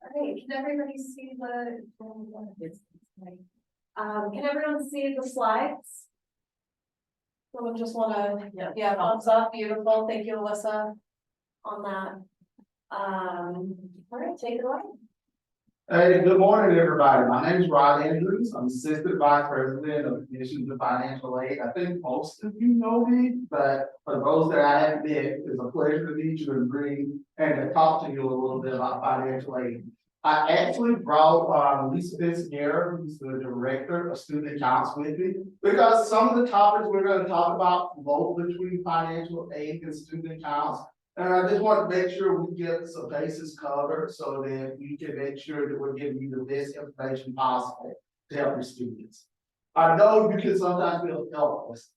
All right, can everybody see can everyone see the slides? Someone just wanna, yeah, thumbs up, beautiful, thank you, Alyssa, on that. All right, take it away. Hey, good morning, everybody. My name is Rodrick Andrews. I'm Assistant Vice President of Admissions and Financial Aid. I think most of you know me, but for those that I haven't met, it's a pleasure to meet you and to talk to you a little bit about financial aid. I actually brought Lisa Vinciguerra, who's the Director of Student Accounts, with me because some of the topics we're going to talk about flow between financial aid and student accounts. And I just want to make sure we get some bases covered so that we can make sure that we're giving you the best information possible to help your students. I know you can sometimes feel helpless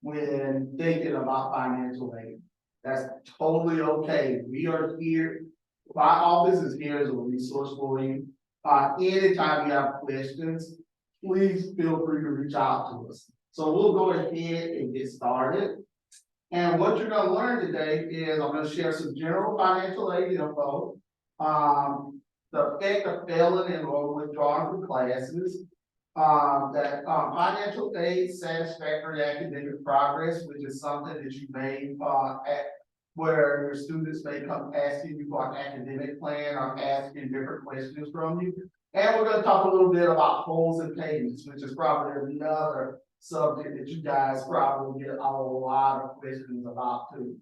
when thinking about financial aid. That's totally okay. We are here. My office is here as a resource for you. Anytime you have questions, please feel free to reach out to us. So we'll go ahead and get started. And what you're gonna learn today is I'm gonna share some general financial aid info, the effect of failing and or withdrawing from classes, financial aid satisfactory academic progress, which is something that you may, where your students may come asking you for an academic plan or asking different questions from you. And we're gonna talk a little bit about holds and payments, which is probably another subject that you guys probably get a lot of questions about too.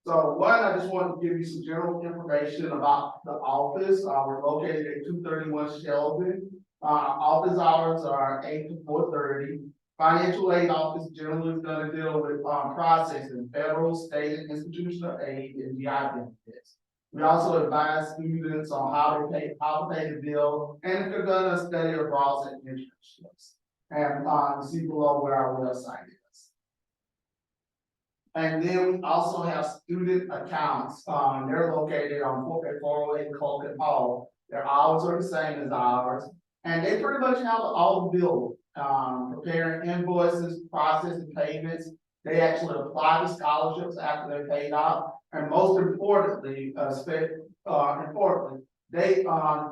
So one, I just wanted to give you some general information about the office. We're located at 231 Sheldon. Office hours are 8 to 4:30. Financial aid office generally is going to deal with processing federal, state, and institutional aid and GI benefits. We also advise students on how to pay the bill, and if they're going to study abroad and internships. And see below where our website is. And then we also have student accounts. They're located on 408 Colgan Hall. Their hours are the same as ours. And they pretty much have all the bill, preparing invoices, processing payments. They actually apply to scholarships after they're paid out. And most importantly, they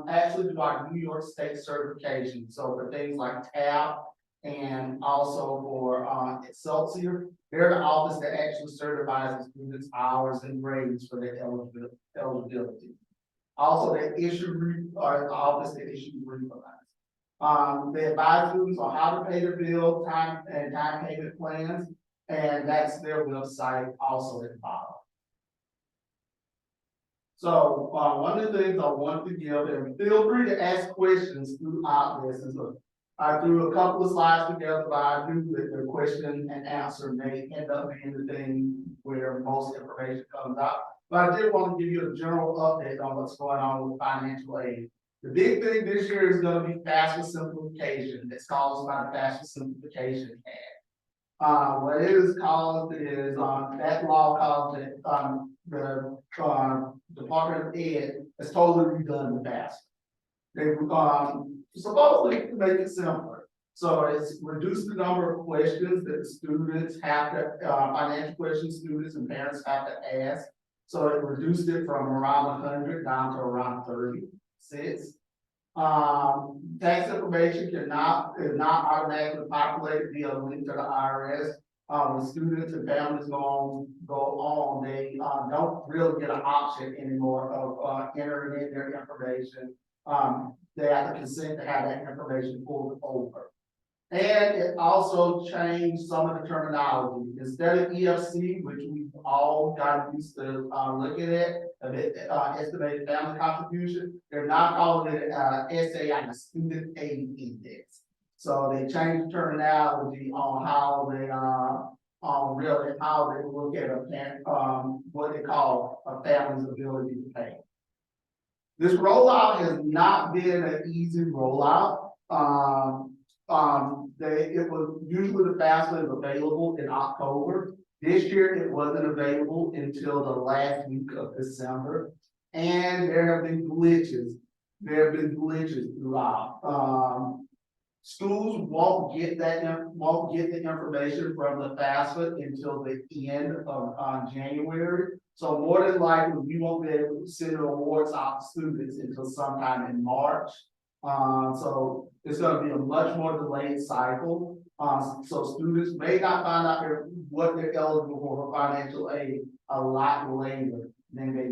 actually do our New York State certification. So for things like TAP and also for Excelsior, they're the office that actually certifies the students' hours and grades for their eligibility. Also, they issue the office that issues refunds. They advise students on how to pay their bill, time payment plans, and that's their website also at the bottom. So one of the things I want to give, and feel free to ask questions throughout this. I threw a couple of slides together, but I knew that the question and answer may end up being the thing where most information comes out. But I did want to give you a general update on what's going on with financial aid. The big thing this year is going to be FAFSA simplification. It's caused by the FAFSA Simplification Act. What it is caused is that law caused that the Department of Ed has totally redone the FAFSA. They've supposedly to make it simpler. So it's reduced the number of questions that the students have to, financial questions students and parents have to ask. So it reduced it from around 100 down to around 36. Tax information is not automatically populated via a link to the IRS. When students and families go on, they don't really get an option anymore of entering in their information. They have to consent to have that information pulled over. And it also changed some of the terminology. Instead of EFC, which we've all got used to looking at, estimated family contribution, they're now calling it SAI, Student Aid Index. So they changed the terminology on how they really how they look at a parent, what they call a family's ability to pay. This rollout has not been an easy rollout. It was usually the FAFSA is available in October. This year it wasn't available until the last week of December, and there have been glitches. There have been glitches throughout. Schools won't get the information from the FAFSA until the end of January. So more than likely, we won't be able to send the awards out to students until sometime in March. So it's gonna be a much more delayed cycle. So students may not find out what they're eligible for financial aid a lot later than they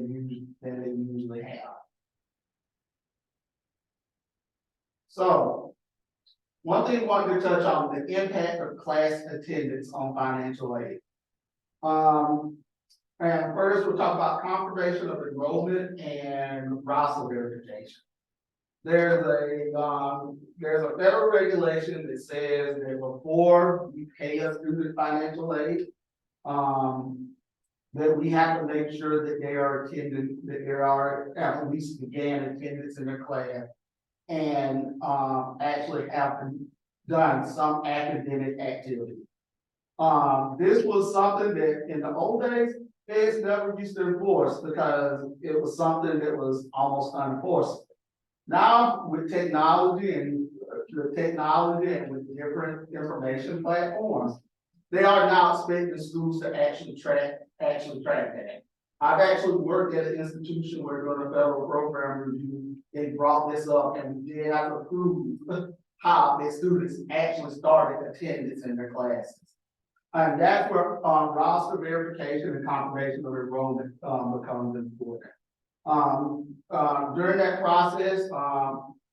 usually have. So, one thing I wanted to touch on, the impact of class attendance on financial aid. And first we'll talk about confirmation of enrollment and roster verification. There's a federal regulation that says that before we pay a student financial aid, that we have to make sure that they are attending, that there are at least began attendance in their class, and actually have done some academic activity. This was something that in the old days, it's never used to enforce because it was something that was almost unenforceable. Now with technology and with different information platforms, they are now expecting schools to actually track that. I've actually worked at an institution where during a federal program review, they brought this up and we did have to prove how the students actually started attendance in their classes. And that's where roster verification and confirmation of enrollment becomes important. During that process,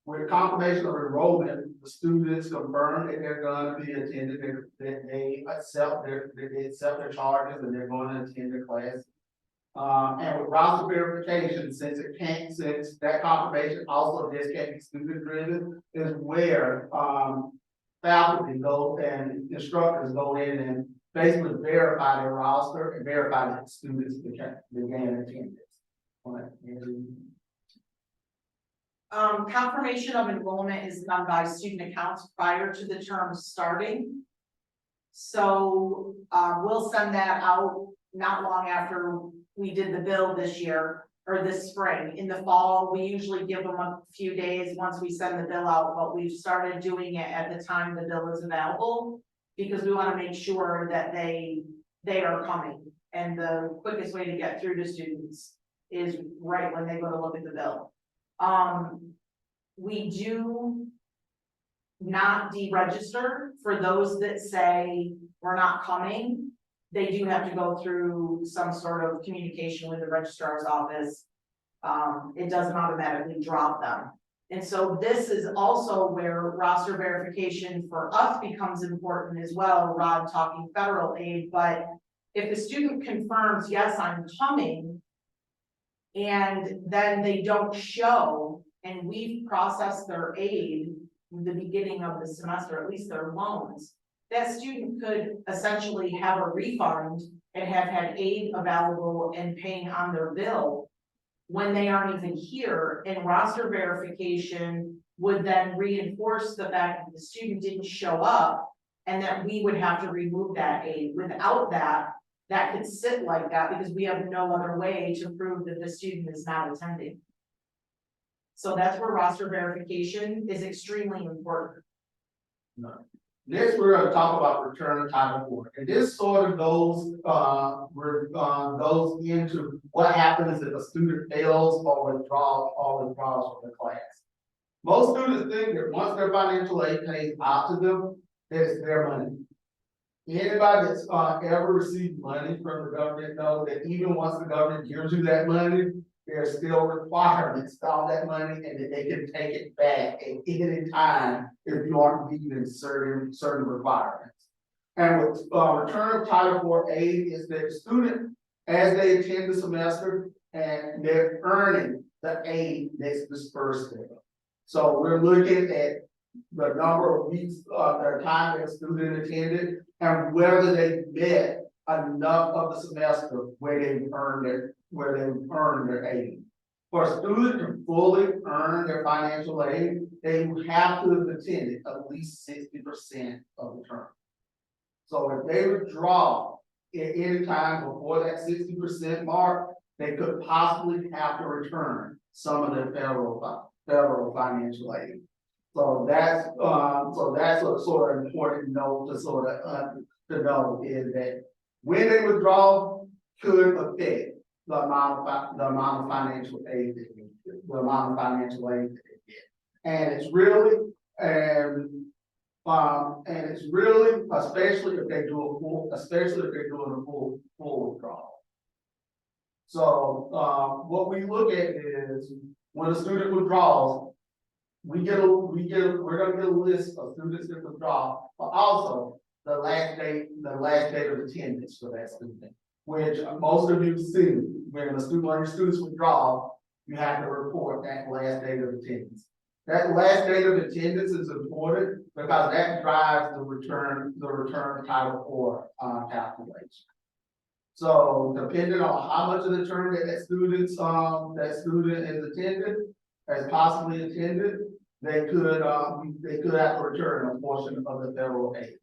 with confirmation of enrollment, the students confirm that they're going to be attending, that they accept their charges and they're going to attend their class. And with roster verification, since that confirmation also just can't be student driven, is where faculty go and instructors go in and basically verify their roster and verify that students began attendance. Confirmation of enrollment is done by student accounts prior to the term starting. So we'll send that out not long after we did the bill this year or this spring. In the fall, we usually give them a few days once we send the bill out, but we've started doing it at the time the bill is available because we want to make sure that they are coming. And the quickest way to get through to students is right when they go to look at the bill. We do not deregister for those that say we're not coming. They do have to go through some sort of communication with the registrar's office. It doesn't automatically drop them. And so this is also where roster verification for us becomes important as well. Rod talking federal aid, but if the student confirms, yes, I'm coming, and then they don't show, and we've processed their aid in the beginning of the semester, at least their loans, that student could essentially have a refund and have had aid available and paying on their bill when they aren't even here, and roster verification would then reinforce the fact that the student didn't show up and that we would have to remove that aid. Without that, that could sit like that because we have no other way to prove that the student is not attending. So that's where roster verification is extremely important. No. Next, we're going to talk about return of Title IV. And this sort of goes into what happens if a student fails or withdraws from the class. Most students think that once their financial aid pays out to them, it's their money. Anybody that's ever received money from the government knows that even once the government gives you that money, there's still requirements on that money and that they can take it back at any time if you aren't meeting certain requirements. And with return of Title IV aid is that student, as they attend the semester, and they're earning the aid that's dispersed to them. So we're looking at the number of weeks their time that a student attended and whether they met enough of the semester where they've earned their aid. For a student to fully earn their financial aid, they have to have attended at least 60% of the term. So if they withdraw at any time before that 60% mark, they could possibly have to return some of their federal financial aid. So that's a sort of important note to know is that when they withdraw could affect the amount of financial aid that they get, the amount of financial aid that they get. And it's really, and it's really, especially if they do a full, especially if they're doing a full withdrawal. So, what we look at is when a student withdraws, we're gonna get a list of students that withdraw, but also the last date of attendance for that student. Which most of you see, when a student, when your students withdraw, you have to report that last date of attendance. That last date of attendance is important because that drives the return Title IV calculation. So depending on how much of the term that student is attended, has possibly attended, they could have to return a portion of the federal aid.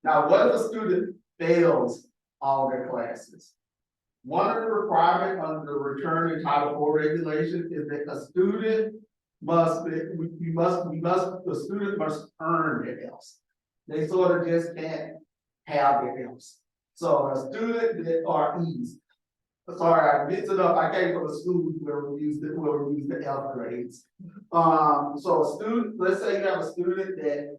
Now, what if a student fails all their classes? One of the requirements under the return and Title IV regulation is that a student the student must earn their Fs. They sort of just can't have their Fs. So a student that are E's. Sorry, I mixed it up. I came from a school where we used the F grades. So a student, let's say you have a student that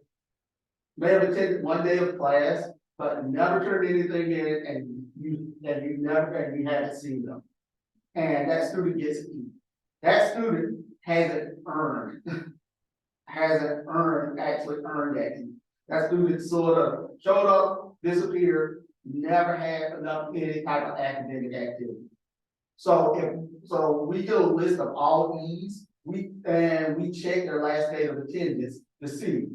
may have attended one day of class, but never turned anything in, and you haven't seen them. And that student gets E. That student hasn't actually earned that E. That student sort of showed up, disappeared, never had any type of academic activity. So we get a list of all E's, we check their last day of attendance to see,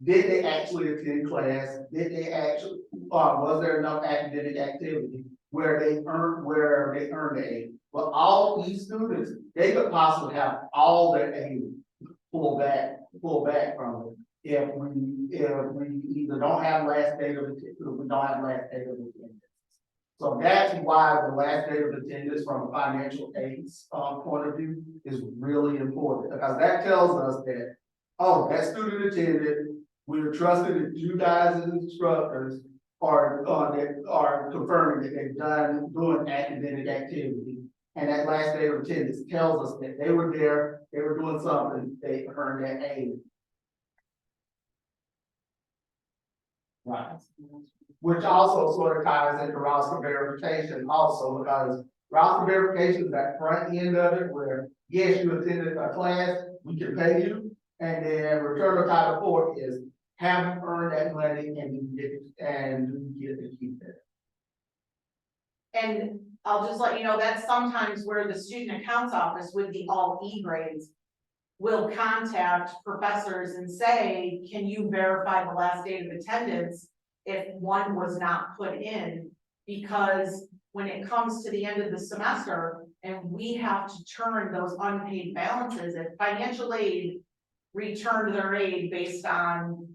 did they actually attend class? Did they actually, was there enough academic activity where they earned the A? But all these students, they could possibly have all their A pull back from it if we either don't have last day of attendance, So that's why the last day of attendance from a financial aid point of view is really important, because that tells us that, oh, that student attended, we are trusted that you guys as instructors are confirming that they've doing academic activity. And that last day of attendance tells us that they were there, they were doing something, they earned that aid. Right. Which also sort of ties into roster verification also, because roster verification is that front end of it where, yes, you attended a class, we can pay you. And then return of Title IV is have you earned that money and you get to keep it. And I'll just let you know, that's sometimes where the student accounts office with the all E grades will contact professors and say, can you verify the last date of attendance if one was not put in? Because when it comes to the end of the semester and we have to turn those unpaid balances, if financial aid returned their aid based on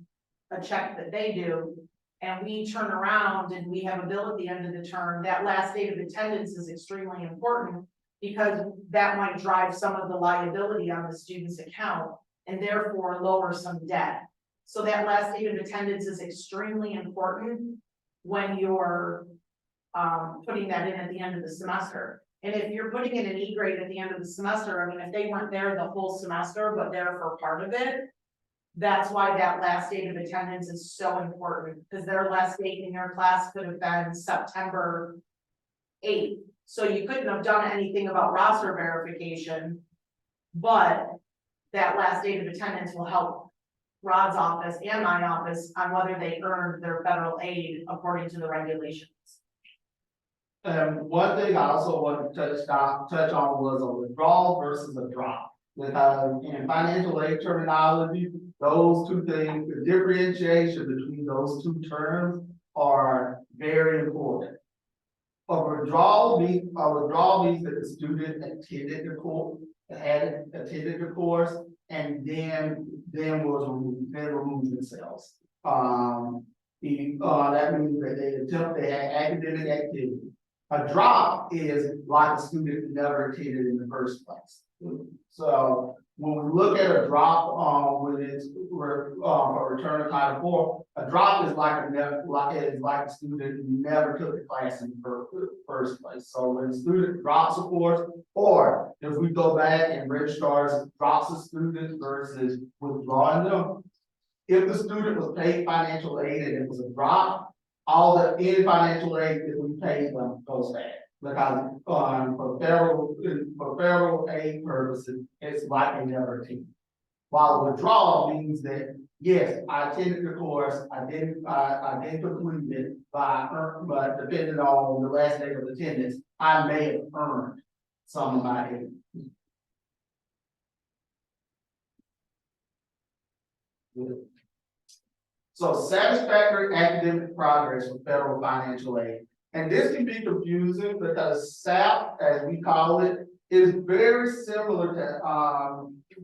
a check that they do, and we turn around and we have a bill at the end of the term, that last date of attendance is extremely important because that might drive some of the liability on the student's account and therefore lower some debt. So that last date of attendance is extremely important when you're putting that in at the end of the semester. And if you're putting in an E grade at the end of the semester, I mean, if they weren't there the whole semester, but there for part of it, that's why that last date of attendance is so important, because their last date in your class could have been September 8th. So you couldn't have done anything about roster verification, but that last date of attendance will help Rod's office and my office on whether they earned their federal aid according to the regulations. One thing I also wanted to touch on was a withdrawal versus a drop. Because in financial aid terminology, those two things, the differentiation between those two terms are very important. A withdrawal means that the student attended the course, and then removed themselves. That means that they had academic activity. A drop is like a student never attended in the first place. So when we look at a drop, when it's, a return of Title IV, a drop is like a student who never took the class in the first place. So when a student drops a course, or if we go back and registrars drops a student versus withdrawing them, if the student was paid financial aid and it was a drop, any financial aid that we paid them goes back. Because, for federal aid purposes, it's like they never attended. While withdrawal means that, yes, I attended the course, I didn't complete it, but depending on the last day of attendance, I may have earned some of my aid. So satisfactory academic progress with federal financial aid. And this can be confusing because SAP, as we call it, is very similar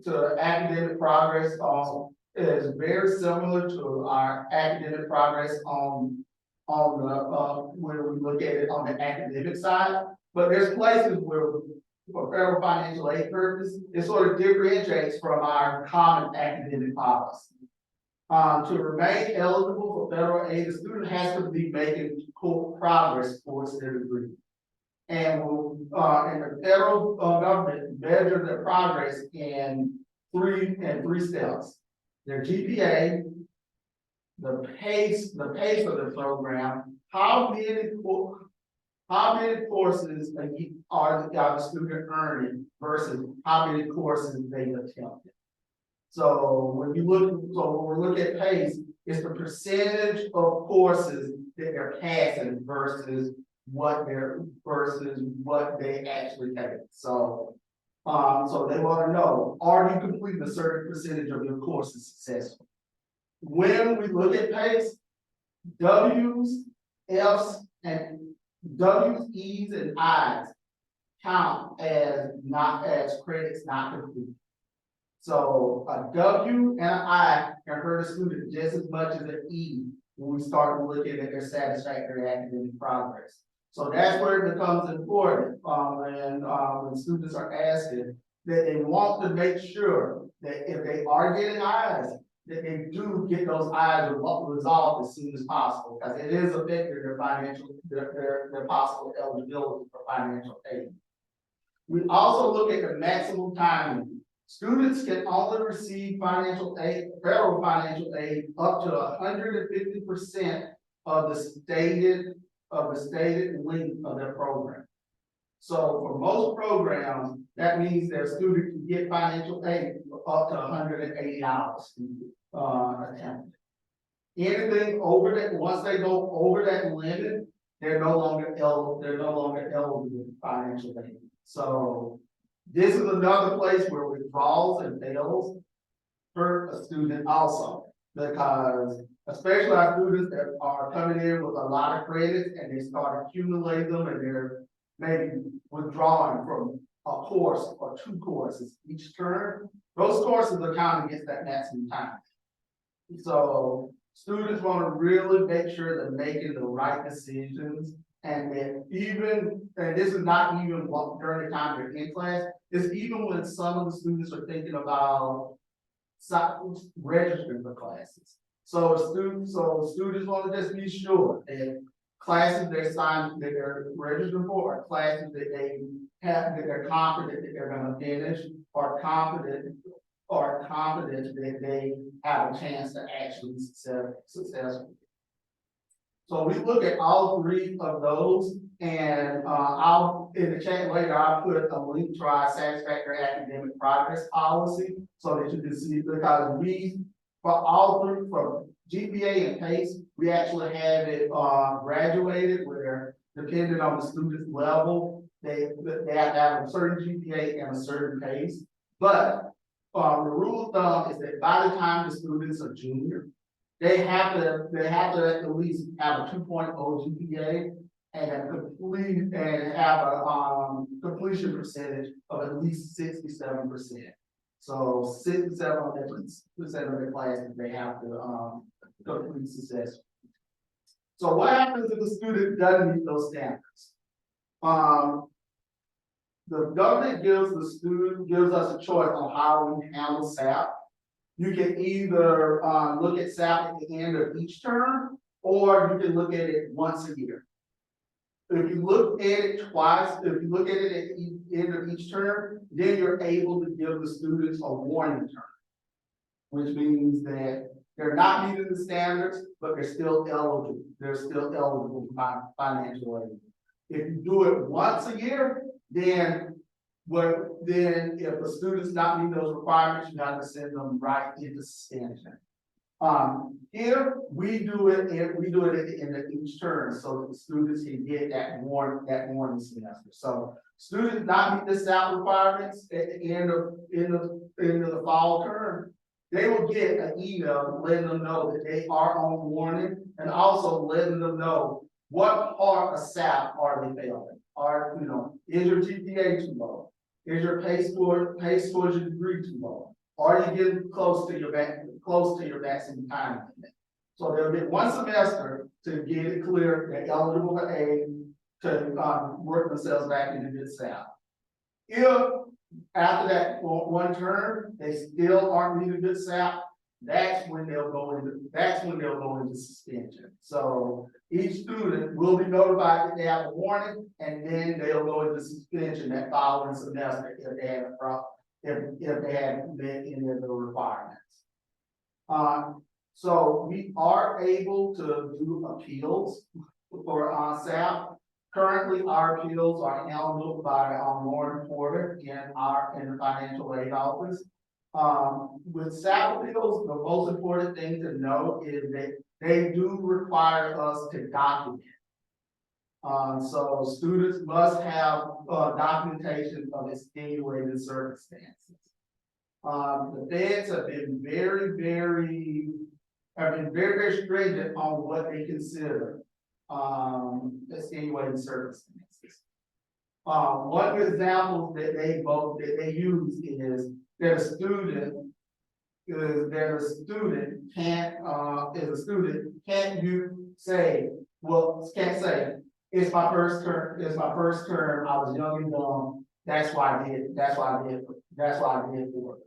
to academic progress is very similar to our academic progress on the where we look at it on the academic side. But there's places where for federal financial aid purposes, it sort of differentiates from our common academic policy. To remain eligible for federal aid, the student has to be making progress towards their degree. And the federal government measures their progress in three steps: their GPA, the pace of the program, how many courses are the student earning versus how many courses they attempted. So when we look at pace, it's the percentage of courses that they're passing versus what they actually take. So they want to know, are you completing a certain percentage of your courses successful? When we look at pace, W's, F's, and W's, E's, and I's count as credits not complete. So a W and an I can hurt a student just as much as an E when we start looking at their satisfactory academic progress. So that's where it becomes important when students are asking that they want to make sure that if they are getting I's, that they do get those I's resolved as soon as possible, because it is affecting their possible eligibility for financial aid. We also look at the maximum time. Students can only receive financial aid, federal financial aid, up to 150% of the stated length of their program. So for most programs, that means their student can get financial aid for up to 180 hours attempted. Anything over that, once they go over that limit, they're no longer eligible for financial aid. So this is another place where withdrawals and fails hurt a student also, because especially our students that are coming in with a lot of credits and they start accumulating them and they're maybe withdrawing from a course or two courses each term, those courses are counted against that maximum time. So students want to really make sure they're making the right decisions, and that and this is not even during the time they're in class, it's even when some of the students are thinking about registering for classes. So students want to just be sure that classes that they're registered for are classes that they're confident that they're going to finish, or confident that they have a chance to actually be successful. So we look at all three of those, and in the chat later, I'll put a link to our satisfactory academic progress policy so that you can see, because for all three, from GPA and PACE, we actually have it graduated where, depending on the student's level, they have to have a certain GPA and a certain PACE. But the rule of thumb is that by the time the students are junior, they have to at least have a 2.0 GPA and have a completion percentage of at least 67%. So 67% of the classes they have to complete successfully. So what happens if the student doesn't meet those standards? the government gives gives us a choice on how we handle SAP. You can either, look at SAP at the end of each term, or you can look at it once a year. If you look at it twice, if you look at it at the end of each term, then you're able to give the students a warning term. Which means that they're not meeting the standards, but they're still eligible. They're still eligible for financial aid. If you do it once a year, then if the students not meet those requirements, you have to send them right into suspension. Here we do it at the end of each term, so that the students can get that warning semester. So students not meet the SAP requirements at the end of the fall term, they will get an email letting them know that they are on warning, and also letting them know what part of SAP are they failing. Is your GPA too low? Is your pace towards your degree too low? Are you getting close to your vaccine time limit? So they'll get one semester to get it clear, they're eligible for aid to work themselves back into good SAP. If after that one term, they still aren't meeting good SAP, that's when they'll go into suspension. So each student will be notified that they have a warning, and then they'll go into suspension that following semester if they haven't met any of the requirements. So we are able to do appeals for SAP. Currently, our appeals are handled by Lauren Porter in the financial aid office. With SAP appeals, the most important thing to know is that they do require us to document. So students must have documentation of extenuating circumstances. The feds have been very stringent on what they consider extenuating circumstances. One of the examples that they use is that a student can't say it's my first term, I was young and dumb, that's why I did for it.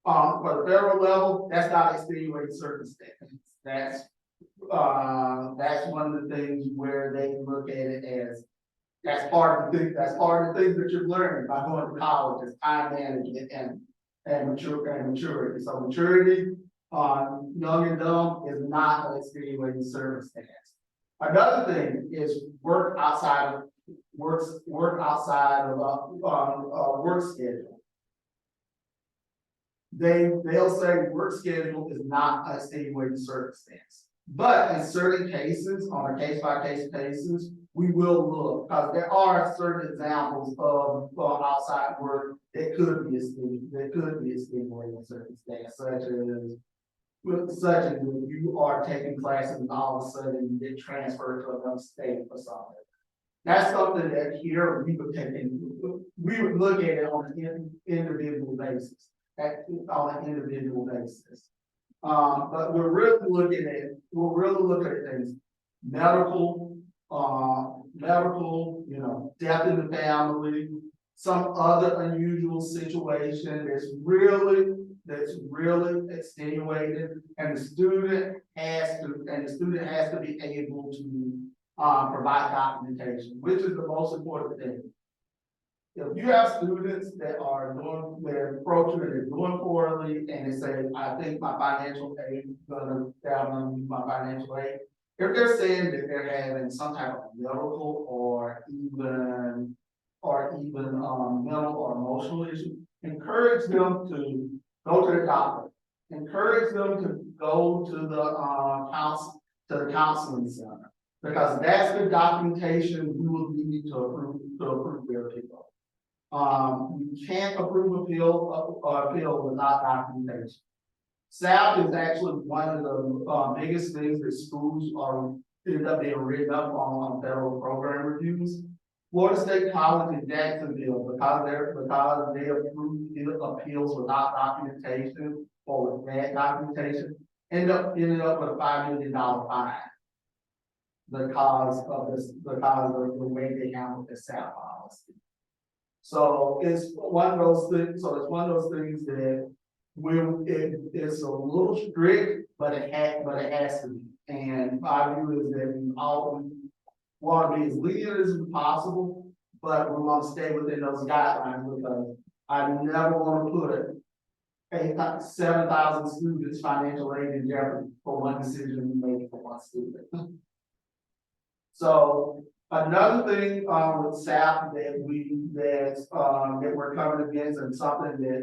For the federal level, that's not extenuating circumstances. That's one of the things where they look at it as that's part of the things that you're learning by going to college is time management and maturity. So maturity on young and dumb is not an extenuating circumstance. Another thing is work outside of work schedule. They'll say work schedule is not an extenuating circumstance. But in certain cases, on a case-by-case basis, we will look, because there are certain examples of outside work that could be extenuating circumstance, such as when you are taking classes and all of a sudden you get transferred to another state or something. That's something that here we would look at it on an individual basis. But we're really looking at things medical, death in the family, some other unusual situation that's really extenuated, and the student has to be able to provide documentation, which is the most important thing. If you have students that are doing poorly, and they say, I think my financial aid is gonna use my financial aid. If they're saying that they're having some type of medical or even mental or emotional issue, encourage them to go to the doctor. Encourage them to go to the counseling center, because that's the documentation we will need to approve their appeal. You can't approve appeal without documentation. SAP is actually one of the biggest things that schools end up being written up on federal program reviews. Florida State College in Jacksonville, because they approve appeals without documentation or with bad documentation, ended up with a $5 million fine because of the way they handled the SAP policy. So it's one of those things, that it's a little strict, but it has to be. And my view is that we all want to be as lenient as possible, but we want to stay within those guidelines because I never want to put 7,000 students' financial aid in jeopardy for one decision we made for one student. So another thing with SAP that we're coming against, and something that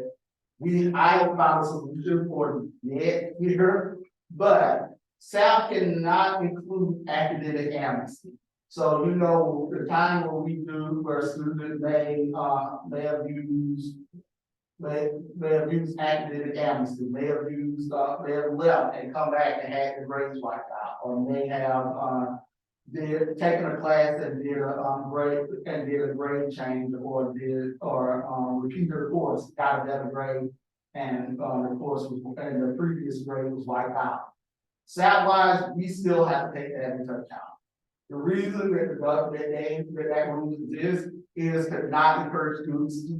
I have found a solution for yet here, but SAP cannot include academic amnesty. So the time where a student may have used academic amnesty, may have left and come back and had their grades wiped out, or may have did taken a class and did a grade change, or repeated a course, got a better grade, and the previous grade was wiped out. SAT-wise, we still have to take that into account. The reason that rule exists is to not encourage schools to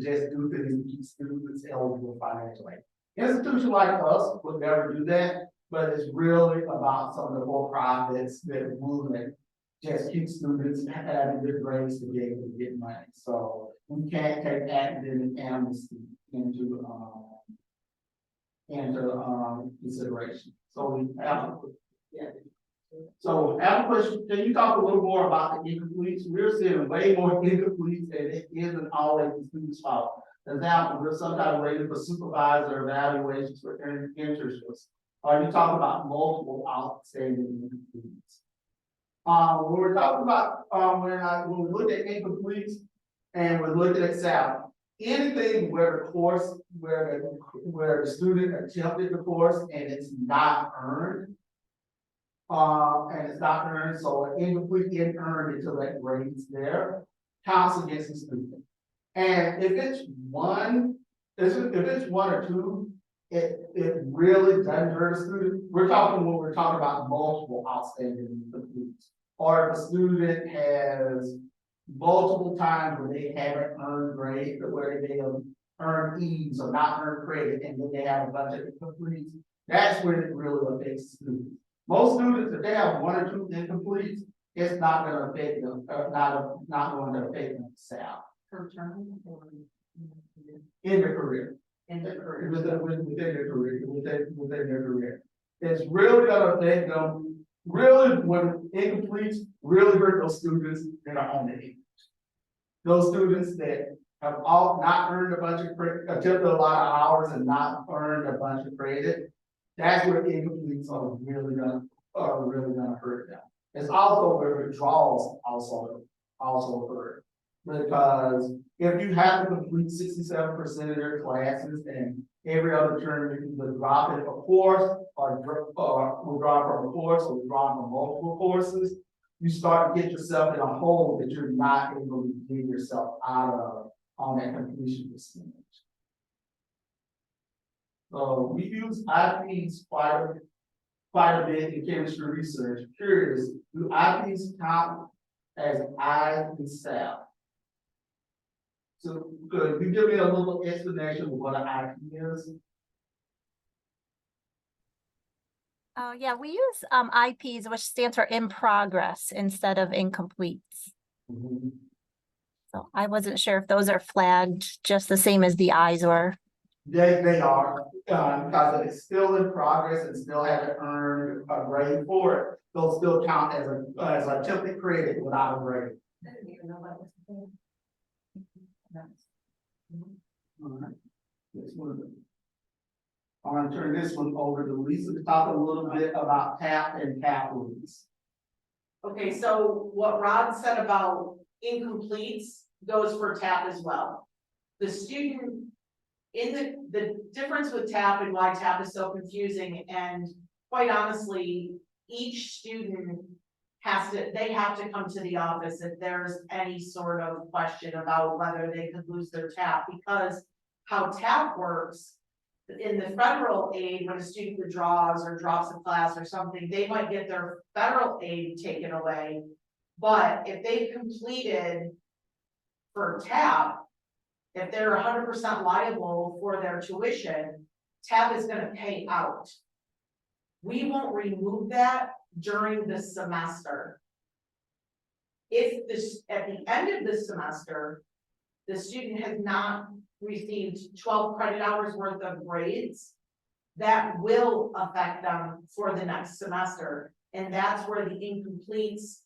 just do things to keep students eligible financially. Institutions like us would never do that, but it's really about some of the for-profits that movement just keep students having good grades to be able to get money. So we can't take academic amnesty into consideration. So we have. So, I have a question. Can you talk a little more about the incompletes? We're seeing way more incompletes, and it isn't always the student's fault. For example, we're sometimes waiting for supervisor evaluations for internships. Or you talk about multiple outstanding incompletes. When we're talking about when we look at incompletes and we're looking at SAP, anything where the student attempted the course and it's not earned. So an incomplete isn't earned until that grade's there, counts against the student. And if it's one or two, it really doesn't hurt a student. When we're talking about multiple outstanding incompletes. Or if a student has multiple times where they haven't earned grade, where they have earned E's or not earned credit, and then they have a bunch of incompletes, that's when it really affects students. Most students, if they have one or two incompletes, it's not going to affect them, not going to affect them SAP. Per term or In their career. in the career? Within their career. It's really going to affect them, really, when incompletes really hurt those students that are on the English. Those students that have all not earned a bunch of credit, attempted a lot of hours and not earned a bunch of credit. That's where incompletes are really gonna hurt them. It's also where withdrawals also hurt. Because if you have to complete 67% of your classes and every other term you can drop in a course or withdraw from a course or withdraw from multiple courses, you start to get yourself in a hole that you're not able to dig yourself out of on that completion percentage. So we use IPs quite a bit in chemistry research. Curious, do IPs count as I and SAP? So could you give me a little explanation of what an IP is? Oh, yeah, we use IPs, which stands for in progress instead of incompletes. Mm-hmm. So I wasn't sure if those are flagged just the same as the I's were. They are, because it's still in progress and still haven't earned a grade for it. They'll still count as a attempted credit without a grade. I didn't even know that was a thing. All right. I'm gonna turn this one over to Lisa to talk a little bit about TAP and TAP rules. Okay, so what Rod said about incompletes goes for TAP as well. The student, in the difference with TAP and why TAP is so confusing, and quite honestly, each student they have to come to the office if there's any sort of question about whether they could lose their TAP, because how TAP works, in the federal aid, when a student withdraws or drops a class or something, they might get their federal aid taken away. But if they've completed for TAP, if they're 100% liable for their tuition, TAP is gonna pay out. We won't remove that during the semester. If this, at the end of the semester, the student has not received 12 credit hours worth of grades, that will affect them for the next semester. And that's where the incompletes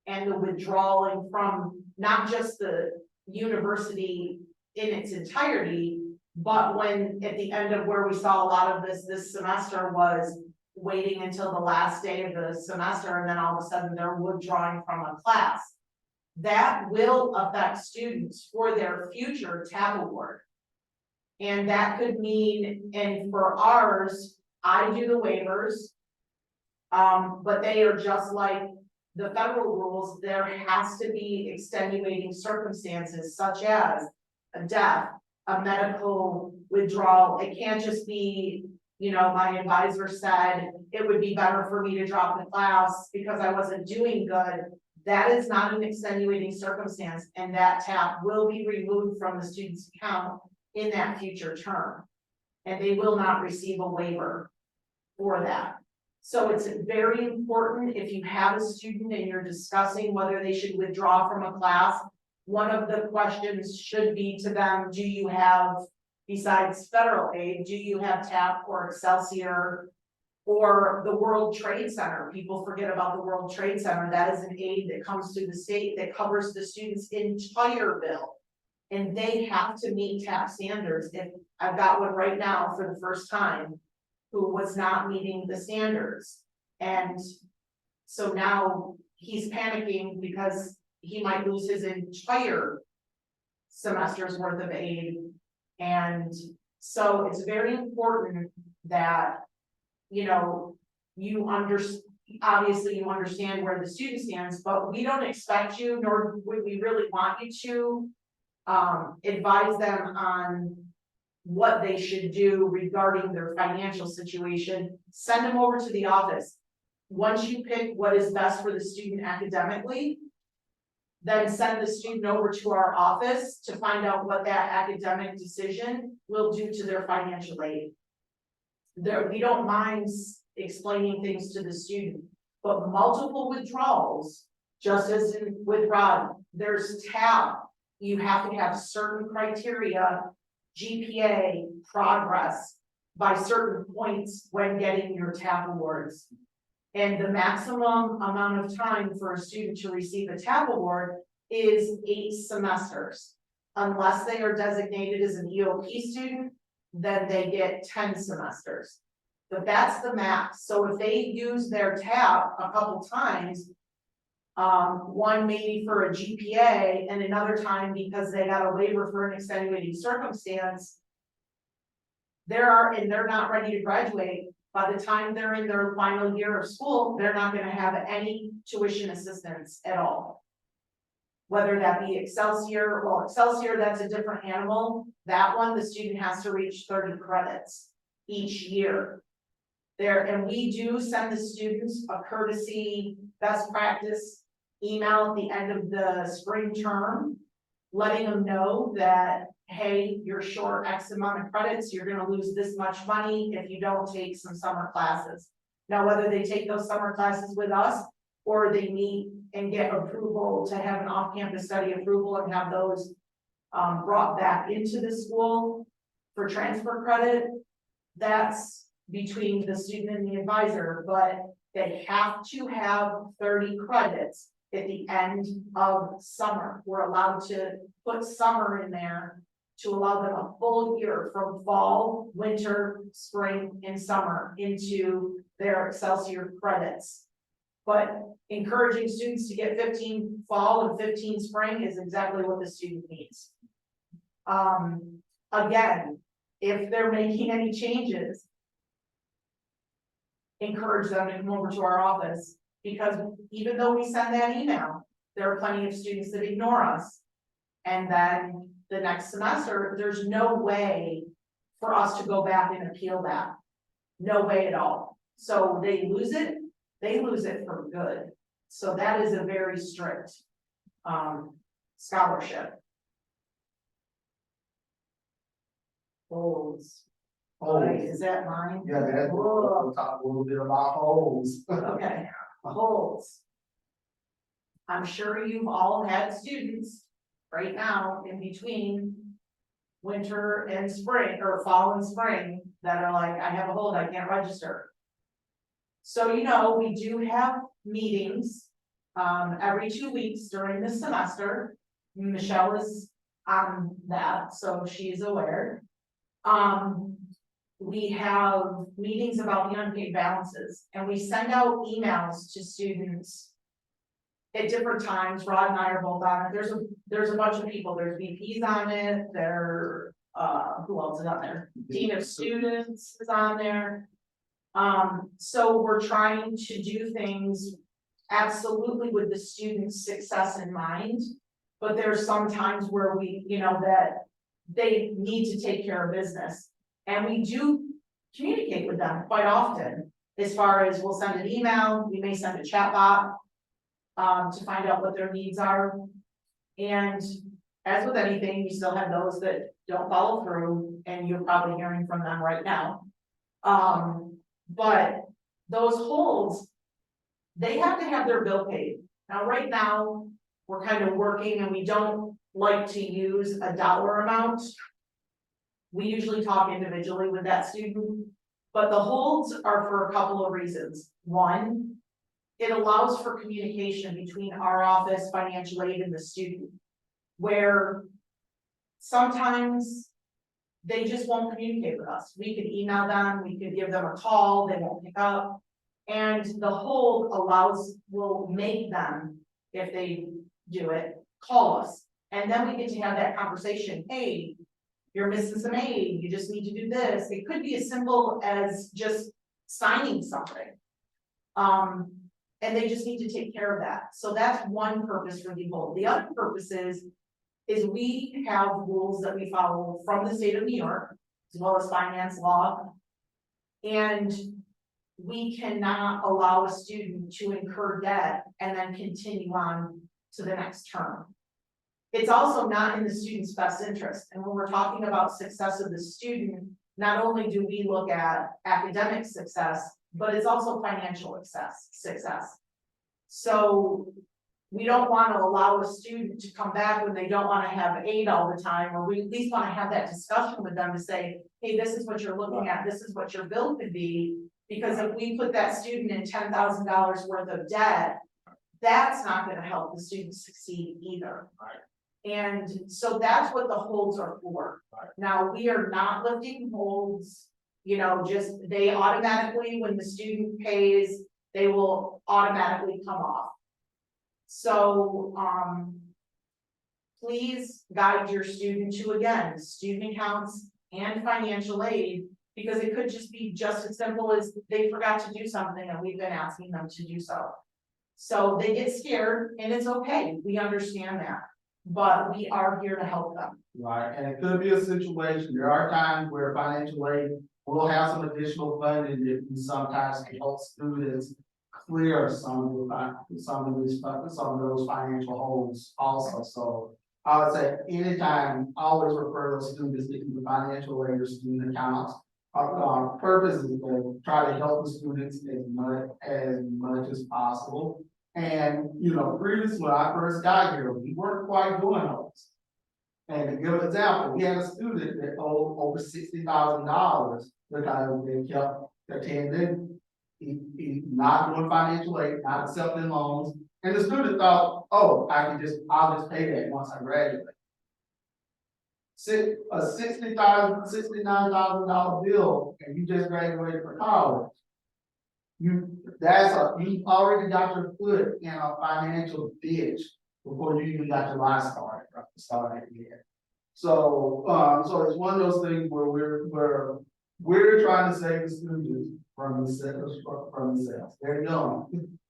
and the withdrawing from not just the university in its entirety, but when at the end of where we saw a lot of this semester was waiting until the last day of the semester, and then all of a sudden they're withdrawing from a class. That will affect students for their future TAB award. And that could mean, and for ours, I do the waivers. But they are just like the federal rules, there has to be extenuating circumstances such as a death, a medical withdrawal. It can't just be, you know, my advisor said it would be better for me to drop the class because I wasn't doing good. That is not an extenuating circumstance, and that TAP will be removed from the student's account in that future term. And they will not receive a waiver for that. So it's very important if you have a student and you're discussing whether they should withdraw from a class, one of the questions should be to them, do you have, besides federal aid, do you have TAP or Excelsior or the World Trade Center? People forget about the World Trade Center. That is an aid that comes to the state that covers the student's entire bill. And they have to meet TAP standards. If I've got one right now for the first time who was not meeting the standards. And so now he's panicking because he might lose his entire semester's worth of aid. And so it's very important that, you know, obviously you understand where the student stands, but we don't expect you, nor would we really want you to advise them on what they should do regarding their financial situation. Send them over to the office. Once you pick what is best for the student academically, then send the student over to our office to find out what that academic decision will do to their financial aid. We don't mind explaining things to the student, but multiple withdrawals, just as with Rod, there's TAP. You have to have certain criteria, GPA, progress by certain points when getting your TAP awards. And the maximum amount of time for a student to receive a TAP award is 8 semesters. Unless they are designated as an EOP student, then they get 10 semesters. But that's the max. So if they use their TAP a couple times, one maybe for a GPA and another time because they got a waiver for an extenuating circumstance, they're not ready to graduate. By the time they're in their final year of school, they're not going to have any tuition assistance at all. Whether that be Excelsior, well, Excelsior, that's a different animal. That one, the student has to reach 30 credits each year. And we do send the students a courtesy best practice email at the end of the spring term, letting them know that, hey, you're short X amount of credits, you're gonna lose this much money if you don't take some summer classes. Now, whether they take those summer classes with us or they meet and get approval to have an off-campus study approval and have those brought back into the school for transfer credit, that's between the student and the advisor, but they have to have 30 credits at the end of summer. We're allowed to put summer in there to allow them a full year from fall, winter, spring, and summer into their Excelsior credits. But encouraging students to get 15 fall and 15 spring is exactly what the student needs. Again, if they're making any changes, encourage them to come over to our office, because even though we send that email, there are plenty of students that ignore us. And then the next semester, there's no way for us to go back and appeal that. No way at all. So they lose it for good. So that is a very strict scholarship. Holds. Holes. Right, is that mine? Yeah, that's, we'll talk a little bit about holes. Okay, holds. I'm sure you've all had students right now in between winter and spring, or fall and spring, that are like, I have a hold, I can't register. So, you know, we do have meetings, every 2 weeks during the semester. Michelle is on that, so she's aware. We have meetings about the unpaid balances, and we send out emails to students at different times. Rod and I are both on it. There's a bunch of people. There's VPs on it. Who else is on there? Dean of Students is on there. So we're trying to do things absolutely with the student's success in mind. But there's some times where we, you know, that they need to take care of business. And we do communicate with them quite often, as far as we'll send an email, we may send a chat bot to find out what their needs are. And as with anything, you still have those that don't follow through, and you're probably hearing from them right now. But those holds, they have to have their bill paid. Now, right now, we're kind of working, and we don't like to use a dollar amount. We usually talk individually with that student, but the holds are for a couple of reasons. One, it allows for communication between our office, financial aid, and the student, where sometimes they just won't communicate with us. We could email them, we could give them a call, they won't pick up. And the hold will make them, if they do it, call us. And then we get to have that conversation. Hey, you're missing some aid, you just need to do this. It could be as simple as just signing something. And they just need to take care of that. So that's one purpose for the hold. The other purpose is we have rules that we follow from the state of New York, as well as finance law. And we cannot allow a student to incur debt and then continue on to the next term. It's also not in the student's best interest. And when we're talking about success of the student, not only do we look at academic success, but it's also financial success. So we don't want to allow a student to come back when they don't want to have aid all the time, or we at least want to have that discussion with them to say, hey, this is what you're looking at, this is what your bill could be. Because if we put that student in $10,000 worth of debt, that's not going to help the student succeed either. And so that's what the holds are for. Now, we are not lifting holds, you know, just they automatically, when the student pays, they will automatically come off. So, please guide your student to, again, student accounts and financial aid, because it could just be just as simple as they forgot to do something and we've been asking them to do so. So they get scared, and it's okay, we understand that. But we are here to help them. Right, and it could be a situation, there are times where financial aid will have some additional funding that we sometimes can help students clear some of those financial holes also. So I would say anytime, always refer those students to the financial aid or student accounts. Our purpose is to try to help the students as much as possible. And, you know, previously when I first got here, we weren't quite doing those. And to give an example, we had a student that owed over $60,000 because they kept attending, not doing financial aid, not accepting loans. And the student thought, oh, I'll just pay that once I graduate. A $69,000 bill, and you just graduated from college. You've already got your foot in a financial ditch before you even got your life started here. So, so it's one of those things where we're trying to save the students from themselves. They're young,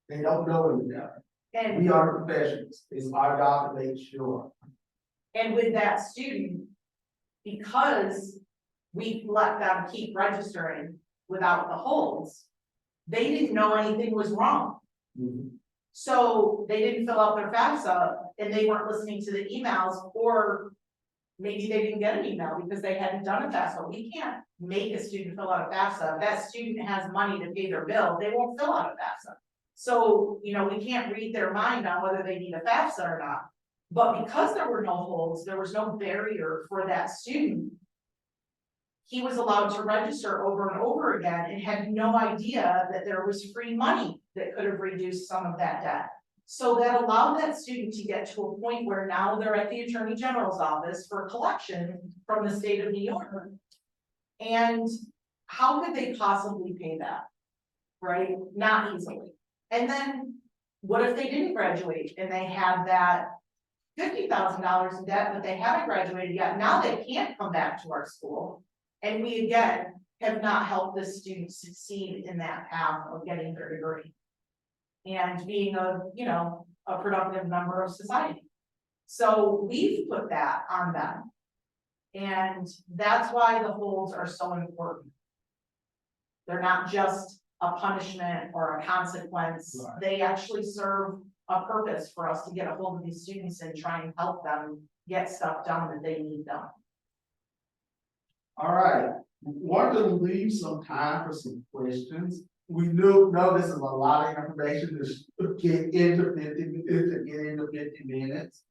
they don't know any better. And we are professionals. It's our job to make sure. And with that student, because we let them keep registering without the holds, they didn't know anything was wrong. Mm-hmm. So they didn't fill out their FAFSA and they weren't listening to the emails, or maybe they didn't get an email because they hadn't done a FAFSA. We can't make a student fill out a FAFSA. If that student has money to pay their bill, they won't fill out a FAFSA. So, you know, we can't read their mind on whether they need a FAFSA or not. But because there were no holds, there was no barrier for that student. He was allowed to register over and over again and had no idea that there was free money that could have reduced some of that debt. So that allowed that student to get to a point where now they're at the Attorney General's office for collection from the state of New York. And how could they possibly pay that? Right? Not easily. And then what if they didn't graduate and they had that $50,000 in debt, but they haven't graduated yet? Now they can't come back to our school. And we again have not helped the students succeed in that path of getting their degree and being a, you know, a productive member of society. So we've put that on them. And that's why the holds are so important. They're not just a punishment or a consequence. Right. They actually serve a purpose for us to get a hold of these students and try and help them get stuff done that they need done. All right, wanted to leave some time for some questions. We know this is a lot of information to get into 50 minutes.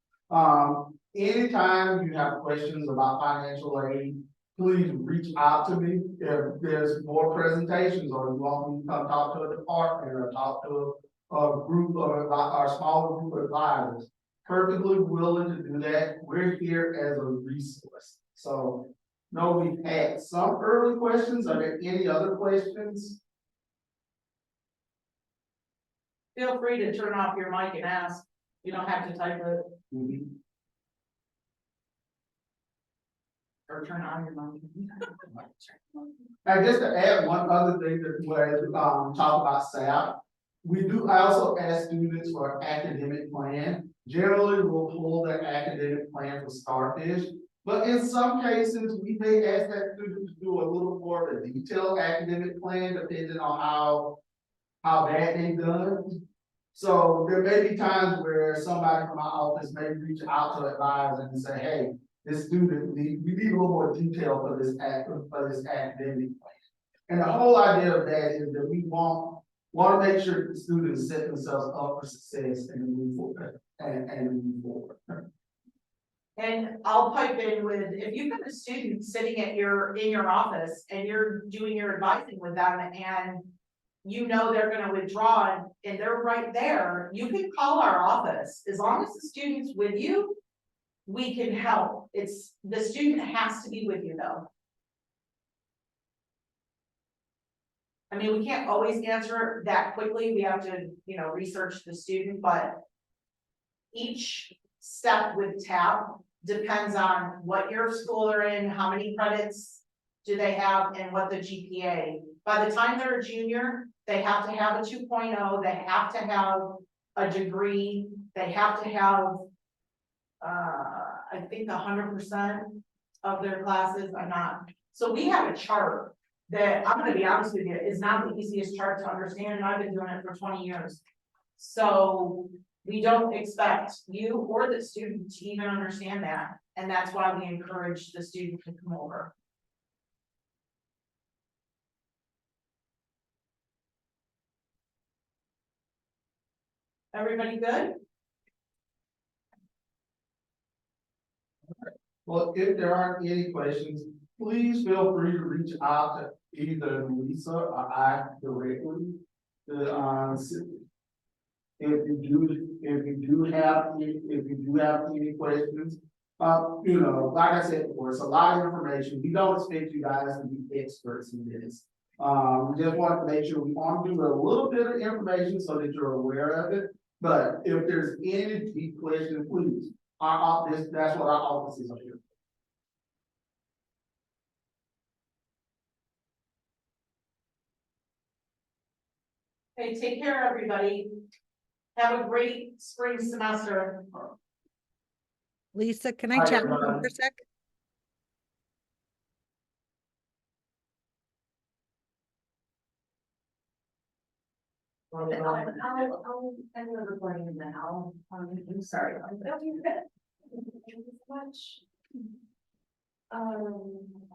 Anytime you have questions about financial aid, please reach out to me. If there's more presentations or you want me to come talk to a department or talk to a group of our smaller group of advisors, perfectly willing to do that. We're here as a resource. So, no, we've had some early questions. Are there any other questions? Feel free to turn off your mic and ask. You don't have to type it or turn on your mic. And just to add one other thing that was talk about SAP, we do also ask students for academic plan. Generally, we'll pull their academic plan for Starfish, but in some cases, we may ask that student to do a little more of a detailed academic plan, depending on how bad they've done. So there may be times where somebody from our office may reach out to advisors and say, hey, this student, we need a little more detail for this academic plan. And the whole idea of that is that we want to make sure the students set themselves up for success and move forward and move forward. And I'll pipe in with, if you've got a student sitting in your office and you're doing your advising with them and you know they're gonna withdraw and they're right there, you can call our office. As long as the student's with you, we can help. It's, the student has to be with you though. I mean, we can't always answer that quickly. We have to, you know, research the student, but each step with TAP depends on what year of school they're in, how many credits do they have, and what the GPA. By the time they're a junior, they have to have a 2.0, they have to have a degree, they have to have, I think 100% of their classes are not. So we have a chart that, I'm gonna be honest with you, is not the easiest chart to understand, and I've been doing it for 20 years. So we don't expect you or the student to even understand that, and that's why we encourage the student to come over. Everybody good? Well, if there aren't any questions, please feel free to reach out to either Lisa or I directly. If you do have any questions, you know, like I said before, it's a lot of information. We don't expect you guys to be experts in this. We just want to make sure we want to do a little bit of information so that you're aware of it. But if there's any deep question, please, that's what our offices are here. Okay, take care, everybody. Have a great spring semester. Lisa, can I Hi, chat with you everyone. for a sec? I'll end the recording and then I'm sorry. Thank you so much. Um,